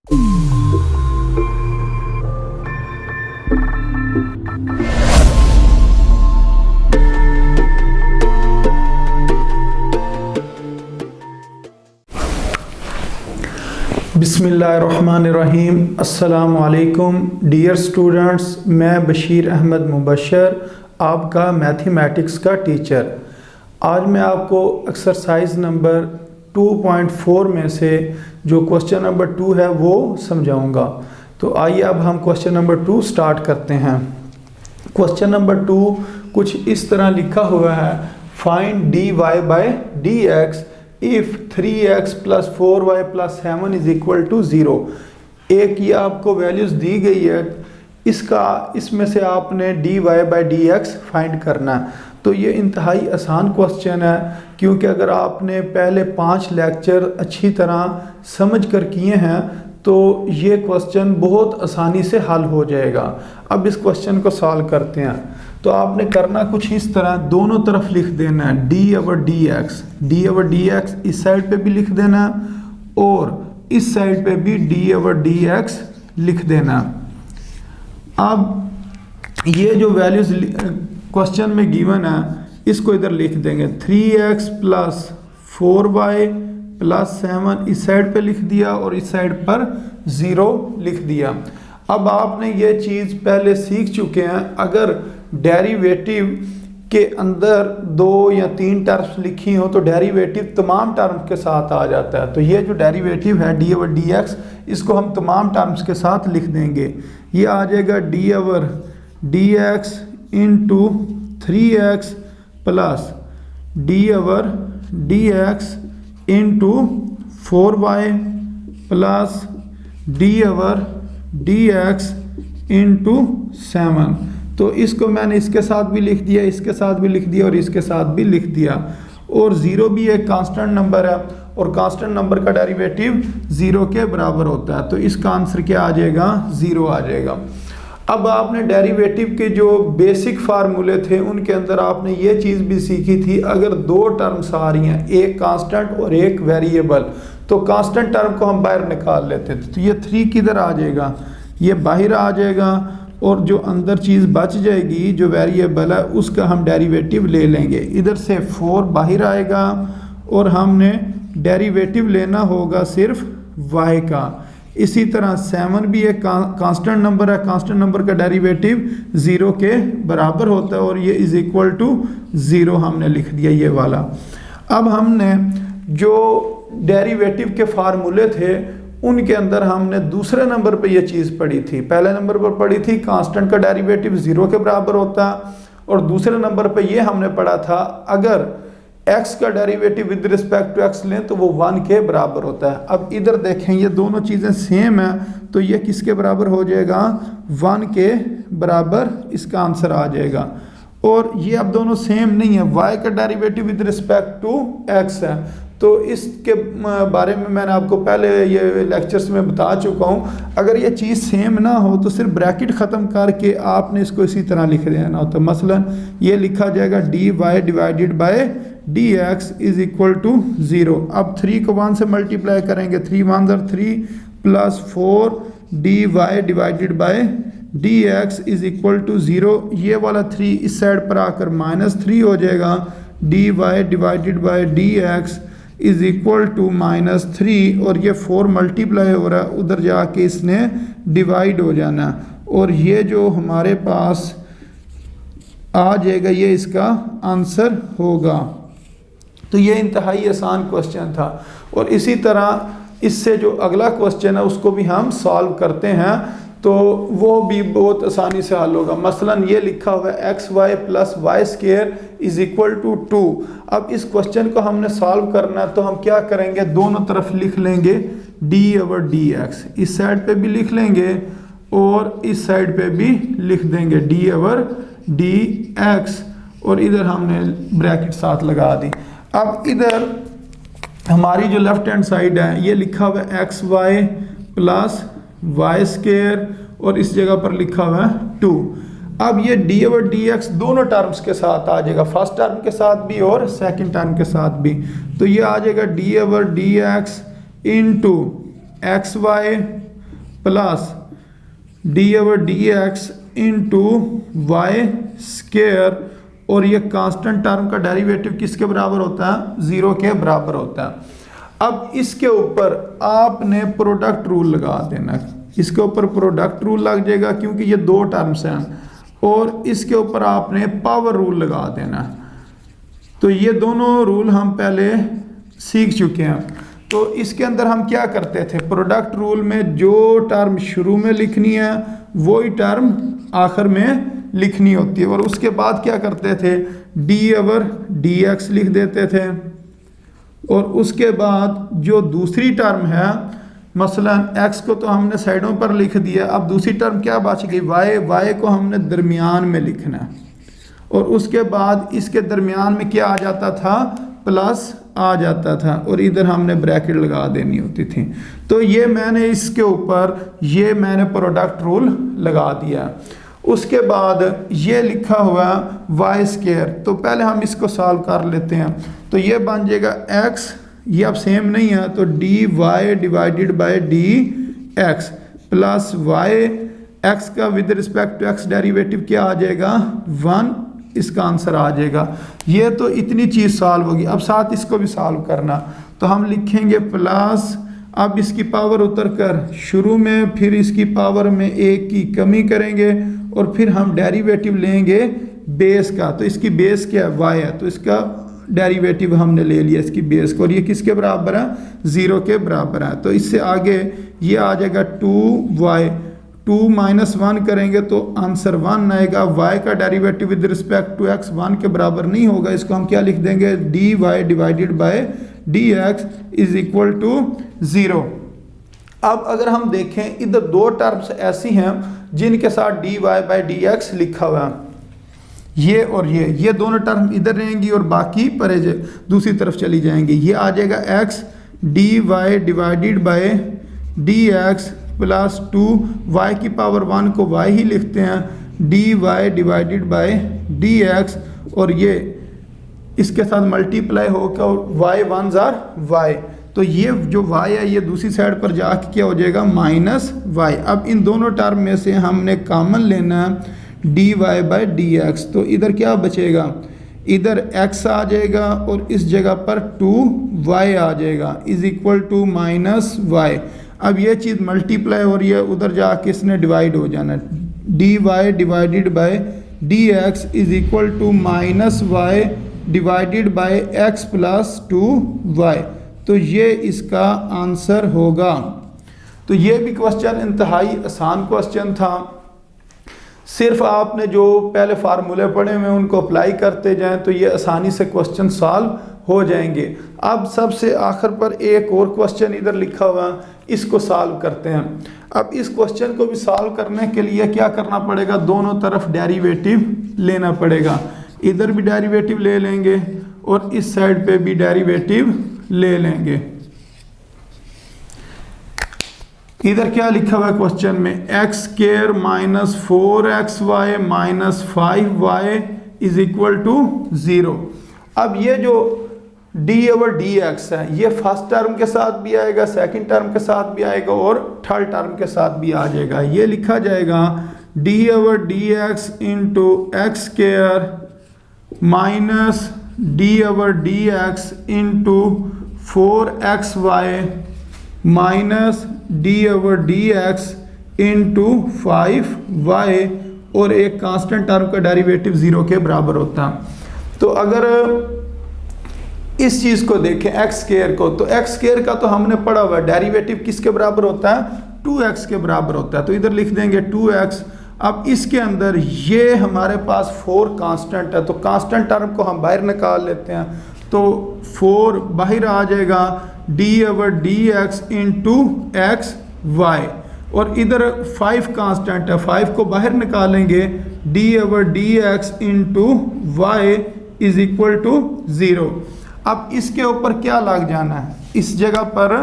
बिस्मिल्लाहिर्रहमानिर्रहीम। अस्सलामु अलैकुम डियर स्टूडेंट्स, मैं बशीर अहमद मुबशर, आपका मैथमेटिक्स का टीचर। आज मैं आपको एक्सरसाइज नंबर 2.4 में से जो क्वेश्चन नंबर 2 है वो समझाऊंगा। तो आइए अब हम क्वेश्चन नंबर 2 स्टार्ट करते हैं। क्वेश्चन नंबर 2 कुछ इस तरह लिखा हुआ है, find dy by dx if 3x plus 4y plus 7 is equal to 0। एक ये आपको वैल्यूज दी गई है, इसमें से आपने dy बाई dx फाइंड करना है। तो ये इंतहाई आसान क्वेश्चन है, क्योंकि अगर आपने पहले 5 लेक्चर अच्छी तरह समझ कर किए हैं तो ये क्वेश्चन बहुत आसानी से हल हो जाएगा। अब इस क्वेश्चन को सॉल्व करते हैं। तो आपने करना कुछ इस तरह, दोनों तरफ लिख देना है dy ओवर dx इस साइड पे भी लिख देना है और इस साइड पे भी dy ओवर dx लिख देना। अब ये जो वैल्यूज क्वेश्चन में गिवन है इसको इधर लिख देंगे। 3x प्लस 4y प्लस 7 इस साइड पे लिख दिया और इस साइड पर 0 लिख दिया। अब आपने ये चीज़ पहले सीख चुके हैं, अगर डेरिवेटिव के अंदर 2 या 3 टर्म्स लिखी हो तो डेरिवेटिव तमाम टर्म्स के साथ आ जाता है। तो ये जो डेरिवेटिव है डी ओवर dx, इसको हम तमाम टर्म्स के साथ लिख देंगे। ये आ जाएगा d over dx into 3x plus d over dx into 4y plus d over dx into 7। तो इसको मैंने इसके साथ भी लिख दिया, इसके साथ भी लिख दिया और इसके साथ भी लिख दिया। और 0 भी एक कांस्टेंट नंबर है और कांस्टेंट नंबर का डेरिवेटिव 0 के बराबर होता है। तो इसका आंसर क्या आ जाएगा? 0 आ जाएगा। अब आपने डेरिवेटिव के जो बेसिक फार्मूले थे उनके अंदर आपने ये चीज़ भी सीखी थी, अगर 2 टर्म्स आ रही हैं, एक कांस्टेंट और एक वेरिएबल, तो कांस्टेंट टर्म को हम बाहर निकाल लेते थे। तो ये 3 किधर आ जाएगा? ये बाहर आ जाएगा और जो अंदर चीज़ बच जाएगी जो वेरिएबल है उसका हम डेरिवेटिव ले लेंगे। इधर से 4 बाहर आएगा और हमने डेरिवेटिव लेना होगा सिर्फ y का। इसी तरह 7 भी एक कांस्टेंट नंबर है, कांस्टेंट नंबर का डेरिवेटिव 0 के बराबर होता है और ये इज इक्वल टू 0 हमने लिख दिया ये वाला। अब हमने जो डेरिवेटिव के फार्मूले थे उनके अंदर हमने दूसरे नंबर पे ये चीज़ पढ़ी थी। पहले नंबर पर पढ़ी थी कांस्टेंट का डेरिवेटिव 0 के बराबर होता है और दूसरे नंबर पे ये हमने पढ़ा था अगर x का derivative with respect to x लें तो वो 1 के बराबर होता है। अब इधर देखें ये दोनों चीज़ें सेम है, तो ये किसके बराबर हो जाएगा? 1 के बराबर इसका आंसर आ जाएगा। और ये अब दोनों सेम नहीं है, y का derivative with respect to x है, तो इसके बारे में मैंने आपको पहले ये लेक्चर्स में बता चुका हूँ। अगर ये चीज़ सेम ना हो तो सिर्फ ब्रैकेट ख़त्म करके आपने इसको इसी तरह लिख देना होता है। मसलन ये लिखा जाएगा dy divided by dx is equal to 0। अब 3 को 1 से मल्टीप्लाई करेंगे, 3 1 ज़र 3 plus 4 dy divided by dx is equal to 0। ये वाला 3 इस साइड पर आकर -3 हो जाएगा, dy divided by dx is equal to -3 और ये 4 मल्टीप्लाई हो रहा है, उधर जाके इसने डिवाइड हो जाना और ये जो हमारे पास आ जाएगा ये इसका आंसर होगा। तो ये इंतहाई आसान क्वेश्चन था और इसी तरह इससे जो अगला क्वेश्चन है उसको भी हम सॉल्व करते हैं तो वो भी बहुत आसानी से हल होगा। मसलन ये लिखा हुआ है xy plus y square is equal to 2। अब इस क्वेश्चन को हमने सॉल्व करना है तो हम क्या करेंगे, दोनों तरफ लिख लेंगे डी ओवर dx, इस साइड पे भी लिख लेंगे और इस साइड पे भी लिख देंगे डी ओवर dx और इधर हमने ब्रैकेट साथ लगा दी। अब इधर हमारी जो लेफ्ट हैंड साइड है ये लिखा हुआ है xy प्लस वाई स्क्वायर और इस जगह पर लिखा हुआ है 2। अब ये डी ओवर dx दोनों टर्म्स के साथ आ जाएगा, फर्स्ट टर्म के साथ भी और सेकंड टर्म के साथ भी। तो ये आ जाएगा d over dx into x y plus d over d x into y square, और ये कांस्टेंट टर्म का डेरिवेटिव किसके बराबर होता है? 0 के बराबर होता है। अब इसके ऊपर आपने प्रोडक्ट रूल लगा देना, इसके ऊपर प्रोडक्ट रूल लग जाएगा क्योंकि ये दो टर्म्स हैं, और इसके ऊपर आपने पावर रूल लगा देना। तो ये दोनों रूल हम पहले सीख चुके हैं। तो इसके अंदर हम क्या करते थे? प्रोडक्ट रूल में जो टर्म शुरू में लिखनी है वही टर्म आखिर में लिखनी होती है, और उसके बाद क्या करते थे? डी ओवर डी एक्स लिख देते थे, और उसके बाद जो दूसरी टर्म है, मसलन x को तो हमने साइडों पर लिख दिया, अब दूसरी टर्म क्या बच गई? y को हमने दरमियान में लिखना है, और उसके बाद इसके दरमियान में क्या आ जाता था? प्लस आ जाता था, और इधर हमने ब्रैकेट लगा देनी होती थी। तो ये मैंने इसके ऊपर ये मैंने प्रोडक्ट रूल लगा दिया। उसके बाद ये लिखा हुआ वाई स्केयर, तो पहले हम इसको सॉल्व कर लेते हैं। तो ये बन जाएगा x, ये अब सेम नहीं है, तो D Y divided by D x plus Y, X का with respect to X derivative क्या आ जाएगा? 1, इसका आंसर आ जाएगा। ये तो इतनी चीज़ सॉल्व होगी। अब साथ इसको भी सॉल्व करना, तो हम लिखेंगे प्लस, अब इसकी पावर उतर कर शुरू में, फिर इसकी पावर में 1 की कमी करेंगे, और फिर हम डेरिवेटिव लेंगे बेस का। तो इसकी बेस क्या है? y है, तो इसका डेरिवेटिव हमने ले लिया इसकी बेस को, और ये किसके बराबर है? 0 के बराबर है। तो इससे आगे ये आ जाएगा 2y, 2 - 1 करेंगे तो आंसर 1 आएगा। y का derivative with respect to x 1 के बराबर नहीं होगा, इसको हम क्या लिख देंगे? D Y divided by d x is equal to 0। अब अगर हम देखें, इधर दो टर्म्स ऐसी हैं जिनके साथ d Y by D x लिखा हुआ है, ये और ये दोनों टर्म इधर रहेंगी और बाकी परे दूसरी तरफ चली जाएंगी। ये आ जाएगा x d Y divided by d x plus 2 y की पावर 1 को y ही लिखते हैं, d Y divided by d x, और ये इसके साथ मल्टीप्लाई होकर y 1s are y, तो ये जो y है ये दूसरी साइड पर जाके क्या हो जाएगा? -y। अब इन दोनों टर्म में से हमने कॉमन लेना है d Y by D x, तो इधर क्या बचेगा? इधर x आ जाएगा और इस जगह पर 2y आ जाएगा इज इक्वल टू -y। अब ये चीज़ मल्टीप्लाई हो रही है, उधर जाके इसने डिवाइड हो जाना, d Y divided by d x is equal to -y divided by x plus 2y। तो ये इसका आंसर होगा। तो ये भी क्वेश्चन इंतहाई आसान क्वेश्चन था। सिर्फ आपने जो पहले फार्मूले पढ़े हुए उनको अप्लाई करते जाएं तो ये आसानी से क्वेश्चन सॉल्व हो जाएंगे। अब सबसे आखिर पर एक और क्वेश्चन इधर लिखा हुआ, इसको सॉल्व करते हैं। अब इस क्वेश्चन को भी सॉल्व करने के लिए क्या करना पड़ेगा? दोनों तरफ डेरिवेटिव लेना पड़ेगा। इधर भी डेरिवेटिव ले लेंगे और इस साइड पे भी डेरिवेटिव ले लेंगे। इधर क्या लिखा हुआ है क्वेश्चन में? x square minus 4xy minus 5y is equal to 0। अब ये जो d ओवर डी एक्स है ये फर्स्ट टर्म के साथ भी आएगा, सेकंड टर्म के साथ भी आएगा और थर्ड टर्म के साथ भी आ जाएगा। ये लिखा जाएगा d over d x into x square minus d over d x into 4xy minus D over d x into 5y, और एक कांस्टेंट टर्म का डेरिवेटिव 0 के बराबर होता है। तो अगर इस चीज़ को देखें x स्क्वायर को, तो x स्क्वायर का तो हमने पढ़ा हुआ है, डेरिवेटिव किसके बराबर होता है? 2x के बराबर होता है। तो इधर लिख देंगे 2x। अब इसके अंदर ये हमारे पास 4 कांस्टेंट है, तो कांस्टेंट टर्म को हम बाहर निकाल लेते हैं, तो 4 बाहर आ जाएगा d over d x into x y, और इधर 5 कांस्टेंट है, 5 को बाहर निकालेंगे d over d x into y is equal to 0। अब इसके ऊपर क्या लग जाना है? इस जगह पर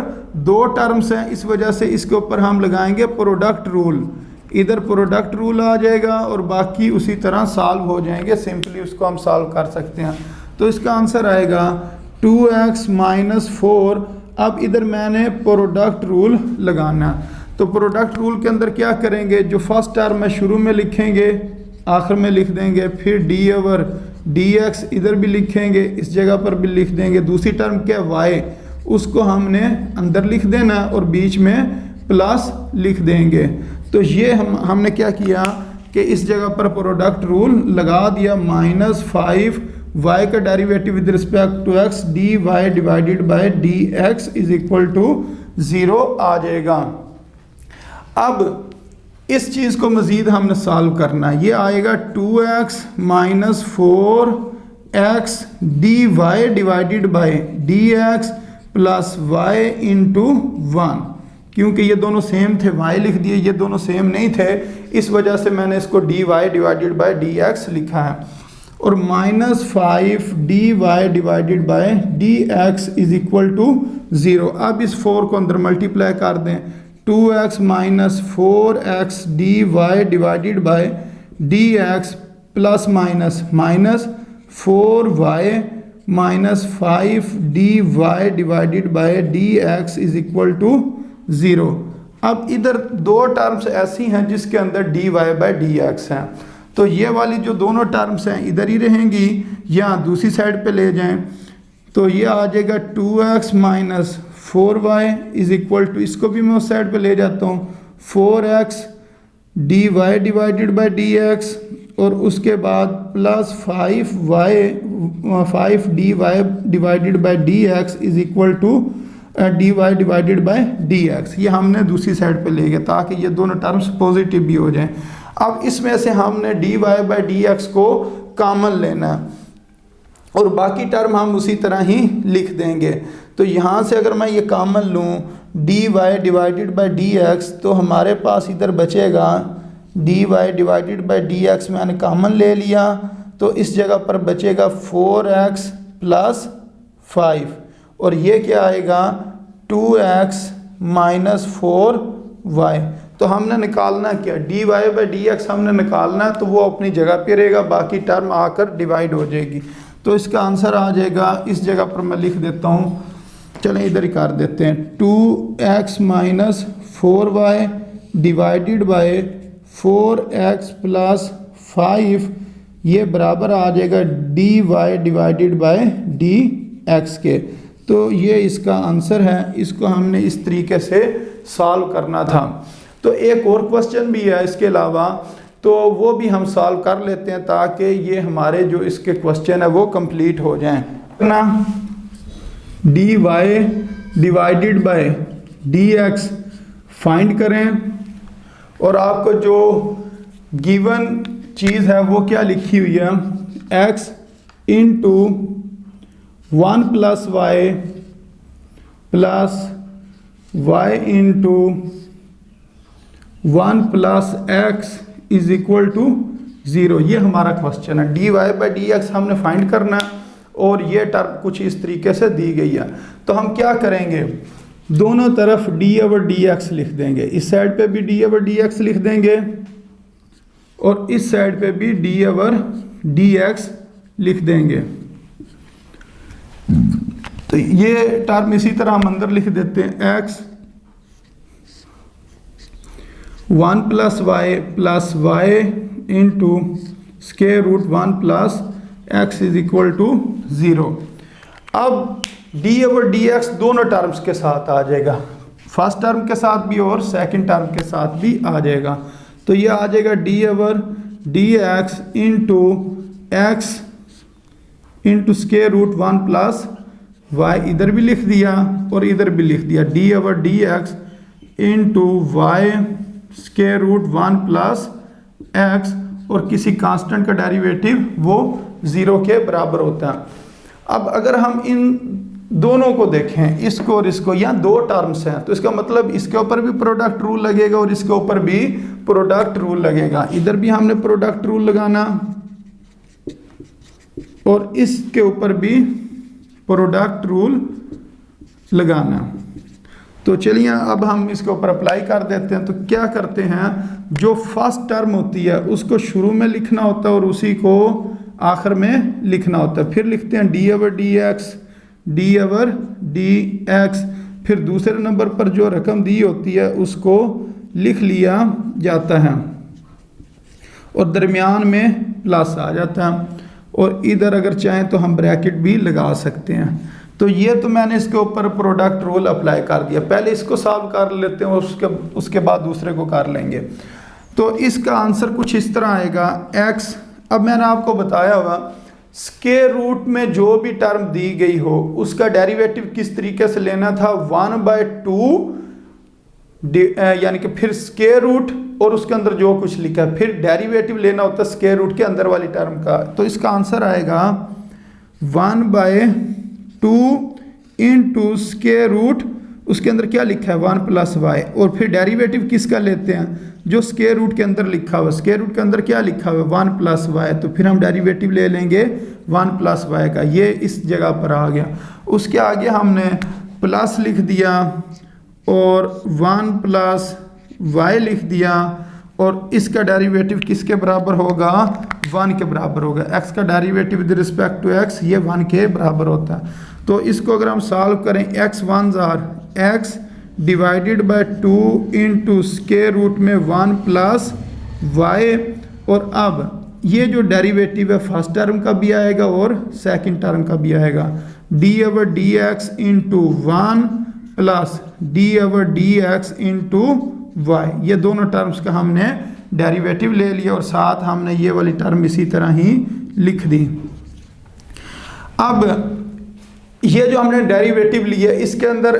2 टर्म्स हैं, इस वजह से इसके ऊपर हम लगाएंगे प्रोडक्ट रूल। इधर प्रोडक्ट रूल आ जाएगा और बाकी उसी तरह सॉल्व हो जाएंगे, सिंपली उसको हम सॉल्व कर सकते हैं। तो इसका आंसर आएगा 2x माइनस 4। अब इधर मैंने प्रोडक्ट रूल लगाना, तो प्रोडक्ट रूल के अंदर क्या करेंगे, जो फर्स्ट टर्म है शुरू में लिखेंगे, आखिर में लिख देंगे, फिर डी ओवर डी एक्स इधर भी लिखेंगे, इस जगह पर भी लिख देंगे। दूसरी टर्म क्या है वाई, उसको हमने अंदर लिख देना और बीच में प्लस लिख देंगे। तो ये हमने क्या किया कि इस जगह पर प्रोडक्ट रूल लगा दिया, -5 y का derivative with respect to x dy divided by dx is equal to 0 आ जाएगा। अब इस चीज़ को मज़ीद हमने सॉल्व करना है, ये आएगा 2x - 4x dy divided by dx plus y into 1। क्योंकि ये दोनों सेम थे, y लिख दिए, ये दोनों सेम नहीं थे, इस वजह से मैंने इसको dy डिवाइडेड बाय dx लिखा है। और -5 dy divided by dx is equal to 0। अब इस 4 को अंदर मल्टीप्लाई कर दें, 2x - 4x dy divided by dx plus minus -4y - 5 dy divided by dx is equal to 0। अब इधर दो टर्म्स ऐसी हैं जिसके अंदर dy बाय dx हैं, तो ये वाली जो दोनों टर्म्स हैं इधर ही रहेंगी, या दूसरी साइड पे ले जाएं तो ये आ जाएगा 2x - 4y is equal to, इसको भी मैं उस साइड पे ले जाता हूँ, 4x dy divided by dx और उसके बाद plus 5 dy divided by dx is equal to dy divided by dx। ये हमने दूसरी साइड पे ले गए ताकि ये दोनों टर्म्स पॉजिटिव भी हो जाएं। अब इसमें से हमने dy बाय dx को कॉमन लेना और बाकी टर्म हम उसी तरह ही लिख देंगे। तो यहाँ से अगर मैं ये कॉमन लूँ dy डिवाइडेड बाय dx, तो हमारे पास इधर बचेगा dy डिवाइडेड बाय dx मैंने कॉमन ले लिया, तो इस जगह पर बचेगा 4x प्लस 5 और ये क्या आएगा 2x - 4y। तो हमने निकालना क्या, dy बाय dx हमने निकालना है, तो वो अपनी जगह पे रहेगा, बाकी टर्म आकर डिवाइड हो जाएगी। तो इसका आंसर आ जाएगा, इस जगह पर मैं लिख देता हूँ, चलें इधर ही कर देते हैं, 2x - 4y divided by 4x plus 5, ये बराबर आ जाएगा dy डिवाइडेड बाय dx के। तो ये इसका आंसर है, इसको हमने इस तरीके से सॉल्व करना था। तो एक और क्वेश्चन भी है इसके अलावा, तो वो भी हम सॉल्व कर लेते हैं ताकि ये हमारे जो इसके क्वेश्चन है वो कंप्लीट हो जाएं ना। dy divided by dx find करें और आपको जो गिवन चीज़ है वो क्या लिखी हुई है, x into 1 plus y into 1 plus x is equal to 0। ये हमारा क्वेश्चन है, dy बाय dx हमने फाइंड करना है और ये टर्म कुछ इस तरीके से दी गई है। तो हम क्या करेंगे, दोनों तरफ dy ओवर dx लिख देंगे, इस साइड पे भी dy ओवर dx लिख देंगे और इस साइड पे भी dy ओवर dx लिख देंगे। तो ये टर्म इसी तरह हम अंदर लिख देते हैं, x 1 plus y into square root 1 plus x is equal to 0। अब dy ओवर dx दोनों टर्म्स के साथ आ जाएगा, फर्स्ट टर्म के साथ भी और सेकंड टर्म के साथ भी आ जाएगा। तो ये आ जाएगा dy over dx into x into square root 1 plus y, इधर भी लिख दिया और इधर भी लिख दिया, dy over dx into y square root 1 plus x और किसी कांस्टेंट का डेरिवेटिव वो 0 के बराबर होता है। अब अगर हम इन दोनों को देखें, इसको और इसको, यहाँ दो टर्म्स हैं, तो इसका मतलब इसके ऊपर भी प्रोडक्ट रूल लगेगा और इसके ऊपर भी प्रोडक्ट रूल लगेगा। इधर भी हमने प्रोडक्ट रूल लगाना और इसके ऊपर भी प्रोडक्ट रूल लगाना। तो चलिए अब हम इसके ऊपर अप्लाई कर देते हैं। तो क्या करते हैं, जो फर्स्ट टर्म होती है उसको शुरू में लिखना होता है और उसी को आखिर में लिखना होता है। फिर लिखते हैं डी ओवर डी एक्स, फिर दूसरे नंबर पर जो रकम दी होती है उसको लिख लिया जाता है और दरमियान में प्लस आ जाता है, और इधर अगर चाहें तो हम ब्रैकेट भी लगा सकते हैं। तो ये तो मैंने इसके ऊपर प्रोडक्ट रूल अप्लाई कर दिया। पहले इसको सॉल्व कर लेते हैं और उसके बाद दूसरे को कर लेंगे। तो इसका आंसर कुछ इस तरह आएगा x। अब मैंने आपको बताया हुआ स्क्वायर रूट में जो भी टर्म दी गई हो उसका डेरिवेटिव किस तरीके से लेना था, 1/2 यानी कि फिर स्क्वायर रूट और उसके अंदर जो कुछ लिखा है, फिर डेरिवेटिव लेना होता है स्क्वायर रूट के अंदर वाली टर्म का। तो इसका आंसर आएगा 1/2 इंटू स्क्वायर रूट, उसके अंदर क्या लिखा है 1 + y, और फिर डेरिवेटिव किसका लेते हैं, जो स्क्वायर रूट के अंदर लिखा हुआ, स्क्वायर रूट के अंदर क्या लिखा हुआ 1 + y, तो फिर हम डेरिवेटिव ले लेंगे 1 + y का। ये इस जगह पर आ गया। उसके आगे हमने प्लस लिख दिया और 1 + y लिख दिया, और इसका डेरिवेटिव किसके बराबर होगा, 1 के बराबर होगा। x का derivative with respect to x ये 1 के बराबर होता है। तो इसको अगर हम सॉल्व करें, x 1s are x divided by 2 into square root में 1 + y, और अब ये जो डेरिवेटिव है फर्स्ट टर्म का भी आएगा और सेकंड टर्म का भी आएगा, d/dx into 1 + d/dx into y, ये दोनों टर्म्स का हमने डेरिवेटिव ले लिया और साथ हमने ये वाली टर्म इसी तरह ही लिख दी। अब ये जो हमने डेरिवेटिव लिया इसके अंदर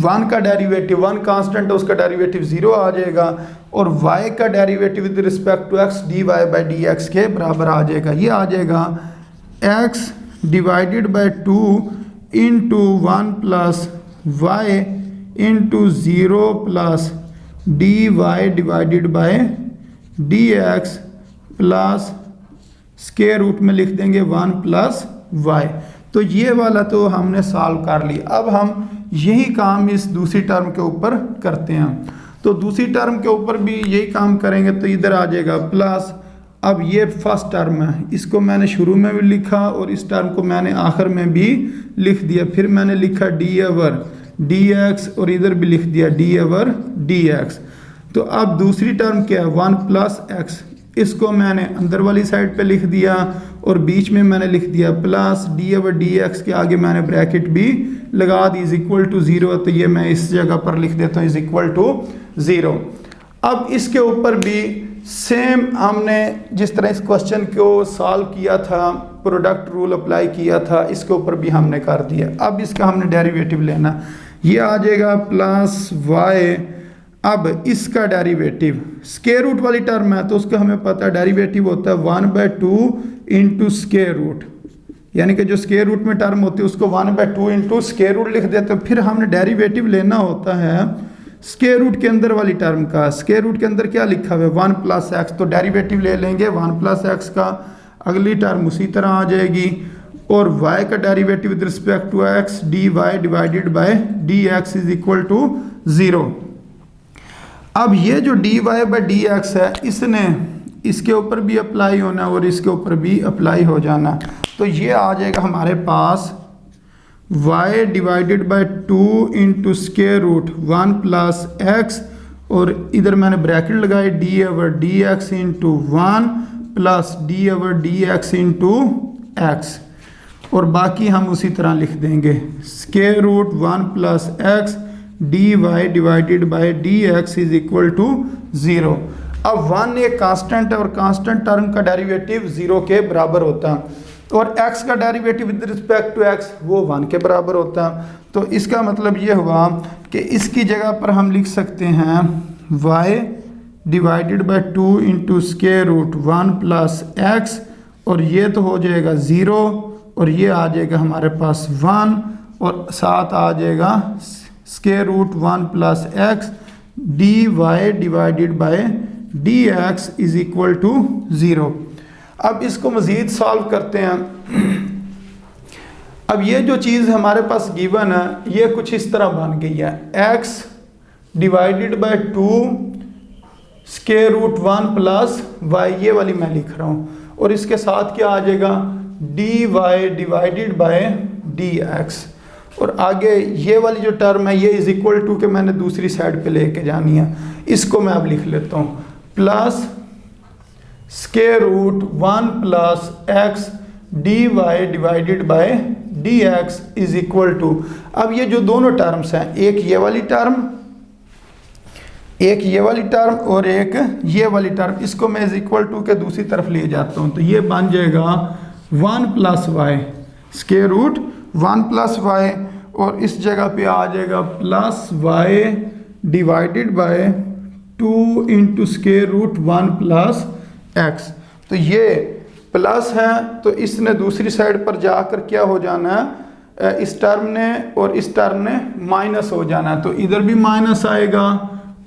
1 का डेरिवेटिव, 1 कांस्टेंट है उसका डेरिवेटिव 0 आ जाएगा, और y का derivative with respect to x dy/dx के बराबर आ जाएगा। ये आ जाएगा x divided by 2 into 1 + y into 0 + dy divided by dx plus square root में लिख देंगे 1 + y। तो ये वाला तो हमने सॉल्व कर लिया। अब हम यही काम इस दूसरी टर्म के ऊपर करते हैं। तो दूसरी टर्म के ऊपर भी यही काम करेंगे, तो इधर आ जाएगा प्लस। अब ये फर्स्ट टर्म है, इसको मैंने शुरू में भी लिखा और इस टर्म को मैंने आखिर में भी लिख दिया। फिर मैंने लिखा d/dx और इधर भी लिख दिया d/dx। तो अब दूसरी टर्म क्या है 1 + x, इसको मैंने अंदर वाली साइड पे लिख दिया और बीच में मैंने लिख दिया प्लस d/dx के आगे मैंने ब्रैकेट भी लगा दी = 0, तो ये मैं इस जगह पर लिख देता हूँ = 0। अब इसके ऊपर भी सेम हमने जिस तरह इस क्वेश्चन को सॉल्व किया था, प्रोडक्ट रूल अप्लाई किया था, इसके ऊपर भी हमने कर दिया। अब इसका हमने डेरिवेटिव लेना, ये आ जाएगा +y। अब इसका डेरिवेटिव स्क्वायर रूट वाली टर्म है तो उसका हमें पता है डेरिवेटिव होता है 1/2 इंटू स्क्वायर रूट, यानी कि जो स्क्वायर रूट में टर्म होती है उसको 1/2 इंटू स्क्वायर रूट लिख देते हैं। फिर हमने डेरिवेटिव लेना होता है स्क्वायर रूट के अंदर वाली टर्म का। स्क्वायर रूट के अंदर क्या लिखा हुआ है 1 + x, तो डेरिवेटिव ले लेंगे 1 + x का, अगली टर्म उसी तरह आ जाएगी, और y का derivative with respect to x dy divided by dx = 0। अब ये जो dy/dx है इसने इसके ऊपर भी अप्लाई होना और इसके ऊपर भी अप्लाई हो जाना। तो ये आ जाएगा हमारे पास y divided by 2 into square root 1 + x, और इधर मैंने ब्रैकेट लगाई d/dx into 1 + d/dx into x, और बाकी हम उसी तरह लिख देंगे square root 1 + x dy divided by dx = 0। अब 1 एक कांस्टेंट है और कांस्टेंट टर्म का डेरिवेटिव 0 के बराबर होता है, और x का derivative with respect to x वो 1 के बराबर होता है। तो इसका मतलब ये हुआ कि इसकी जगह पर हम लिख सकते हैं y divided by 2 into square root 1 + x, और ये तो हो जाएगा 0, और ये आ जाएगा हमारे पास 1, और साथ आ जाएगा square root 1 + x dy divided by dx = 0। अब इसको मज़ीद सॉल्व करते हैं। अब ये जो चीज़ हमारे पास गिवन है ये कुछ इस तरह बन गई है, x divided by 2 square root 1 + y, ये वाली मैं लिख रहा हूँ, और इसके साथ क्या आ जाएगा dy डिवाइडेड बाय dx। और आगे ये वाली जो टर्म है ये इज इक्वल टू के मैंने दूसरी साइड पे लेके जानी है, इसको मैं अब लिख लेता हूँ plus square root 1 plus x d Y divided by d x is equal to, अब ये जो दोनों टर्म्स हैं, एक ये वाली टर्म और एक ये वाली टर्म, इसको मैं इज इक्वल टू के दूसरी तरफ ले जाता हूँ, तो ये बन जाएगा 1 plus y square root 1 plus y, और इस जगह पे आ जाएगा plus Y divided by 2 into square root 1 plus x. तो ये प्लस है तो इसने दूसरी साइड पर जाकर क्या हो जाना है, इस टर्म ने और इस टर्म ने माइनस हो जाना है, तो इधर भी माइनस आएगा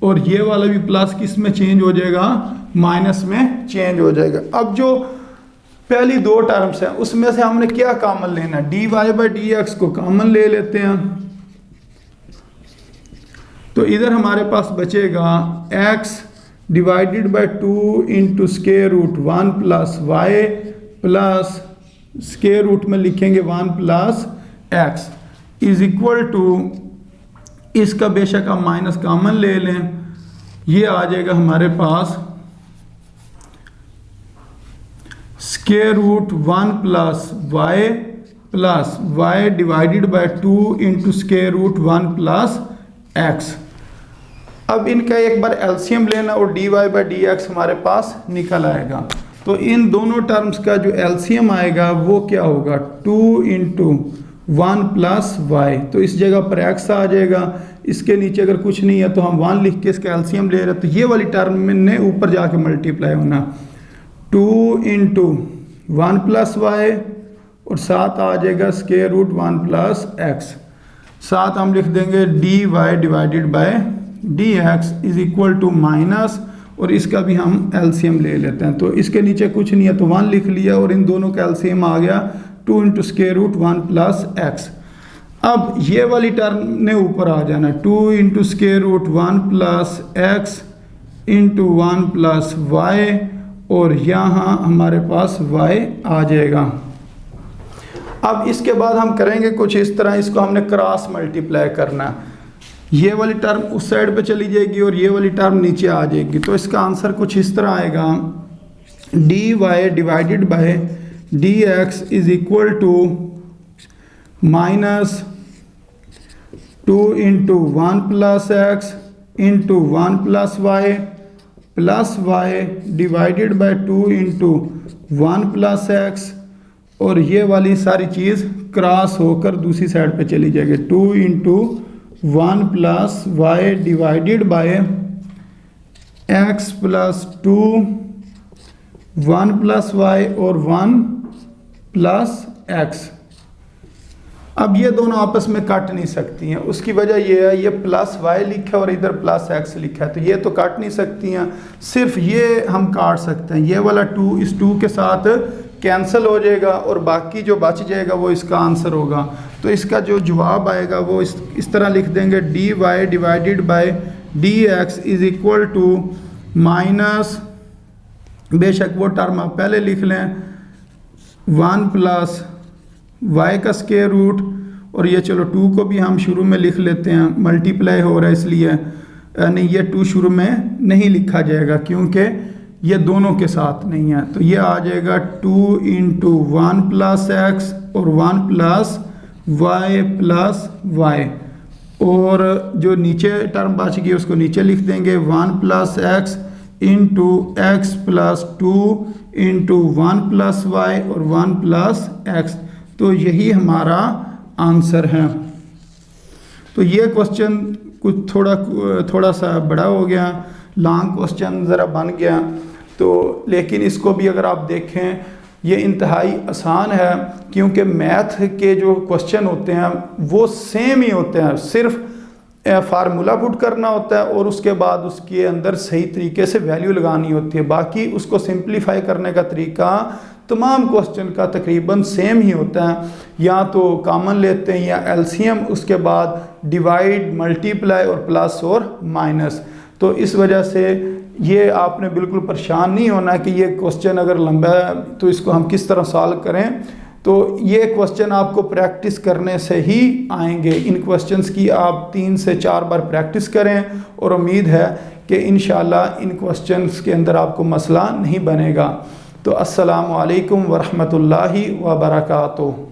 और ये वाला भी प्लस किस में चेंज हो जाएगा, माइनस में चेंज हो जाएगा। अब जो पहली दो टर्म्स हैं उसमें से हमने क्या कॉमन लेना है, d Y by D x को कॉमन ले लेते हैं, तो इधर हमारे पास बचेगा x divided by 2 into square root 1 plus y plus square root में लिखेंगे 1 plus x is equal to, इसका बेशक हम माइनस कॉमन ले लें, ये आ जाएगा हमारे पास square root 1 plus Y divided by 2 into square root 1 plus x. अब इनका एक बार एलसीएम लेना और D Y by D X हमारे पास निकल आएगा, तो इन दोनों टर्म्स का जो एलसीएम आएगा वो क्या होगा 2 इंटू 1 प्लस वाई, तो इस जगह पर x आ जाएगा, इसके नीचे अगर कुछ नहीं है तो हम 1 लिख के इसका एलसीएम ले रहे हैं, तो ये वाली टर्म में ऊपर जाके मल्टीप्लाई होना 2 इंटू 1 प्लस वाई और साथ आ जाएगा स्क्वायर रूट 1 प्लस एक्स, साथ हम लिख देंगे d Y divided by d x is equal to minus, और इसका भी हम एलसीएम ले लेते हैं, तो इसके नीचे कुछ नहीं है तो 1 लिख लिया और इन दोनों का एलसीएम आ गया 2 into square root 1 plus x. अब ये वाली टर्म ने ऊपर आ जाना 2 into square root 1 plus x into 1 plus y, और यहाँ हमारे पास y आ जाएगा। अब इसके बाद हम करेंगे कुछ इस तरह, इसको हमने क्रॉस मल्टीप्लाई करना, ये वाली टर्म उस साइड पे चली जाएगी और ये वाली टर्म नीचे आ जाएगी, तो इसका आंसर कुछ इस तरह आएगा d Y divided by d x is equal to minus 2 into 1 plus x into 1 plus Y divided by 2 into 1 plus x, और ये वाली सारी चीज़ क्रॉस होकर दूसरी साइड पे चली जाएगी 2 into 1 plus Y divided by x plus 2 1 plus y और 1 प्लस एक्स। अब ये दोनों आपस में कट नहीं सकती हैं, उसकी वजह ये है ये प्लस वाई लिखा है और इधर प्लस एक्स लिखा है, तो ये तो काट नहीं सकती हैं, सिर्फ ये हम काट सकते हैं, ये वाला 2 इस 2 के साथ कैंसिल हो जाएगा और बाकी जो बच जाएगा वो इसका आंसर होगा। तो इसका जो जवाब आएगा वो इस तरह लिख देंगे d Y divided by d x is equal to minus, बेशक वो टर्म आप पहले लिख लें 1 प्लस वाई का स्क्वायर रूट, और ये चलो 2 को भी हम शुरू में लिख लेते हैं, मल्टीप्लाई हो रहा है इसलिए नहीं, ये 2 शुरू में नहीं लिखा जाएगा क्योंकि ये दोनों के साथ नहीं है, तो ये आ जाएगा 2 इंटू 1 प्लस एक्स और 1 प्लस वाई, और जो नीचे टर्म बच गई उसको नीचे लिख देंगे 1 plus x into x plus 2 into 1 plus y और 1 प्लस एक्स, तो यही हमारा आंसर है। तो ये क्वेश्चन कुछ थोड़ा सा बड़ा हो गया, लॉन्ग क्वेश्चन ज़रा बन गया, तो लेकिन इसको भी अगर आप देखें ये इंतहाई आसान है, क्योंकि मैथ के जो क्वेश्चन होते हैं वो सेम ही होते हैं, सिर्फ फार्मूला पुट करना होता है और उसके बाद उसके अंदर सही तरीके से वैल्यू लगानी होती है, बाकी उसको सिंप्लीफाई करने का तरीका तमाम क्वेश्चन का तकरीबन सेम ही होता है, या तो कॉमन लेते हैं या एलसीएम, उसके बाद डिवाइड, मल्टीप्लाई और प्लस और माइनस। तो इस वजह से ये आपने बिल्कुल परेशान नहीं होना कि ये क्वेश्चन अगर लंबा है तो इसको हम किस तरह सॉल्व करें, तो ये क्वेश्चन आपको प्रैक्टिस करने से ही आएंगे। इन क्वेश्चंस की आप 3 से 4 बार प्रैक्टिस करें और उम्मीद है कि इंशाल्लाह इन क्वेश्चंस के अंदर आपको मसला नहीं बनेगा। तो अस्सलामु अलैकुम वरहमतुल्लाहि व बरकातुहू।